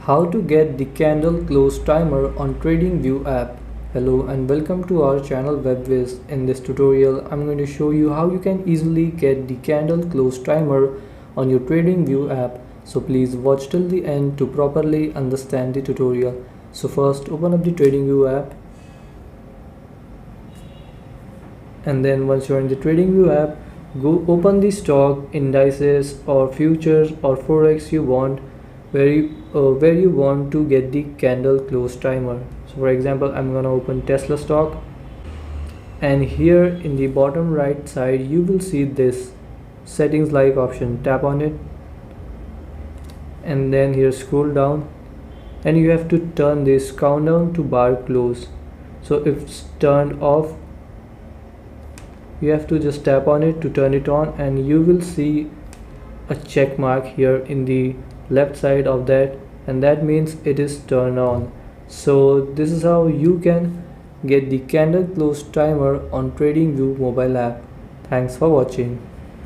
How to get the candle close timer on Tradingview app. Hello and welcome to our channel Whizz. In this tutorial, I'm going to show you how you can easily get the candle close timer on your Tradingview app. So please watch till the end to properly understand the tutorial. So first, open up the Tradingview app. And then once you're in the Tradingview app, go open the stock, indices or futures or forex you want, where you want to get the candle close timer. So for example, I'm gonna open Tesla stock, and here in the bottom right side you will see this settings like option. Tap on it and then here scroll down, and you have to turn this countdown to bar close. So if it's turned off, you have to just tap on it to turn it on, and you will see a check mark here in the left side of that, and that means it is turned on. So this is how you can get the candle close timer on Tradingview mobile app. Thanks for watching.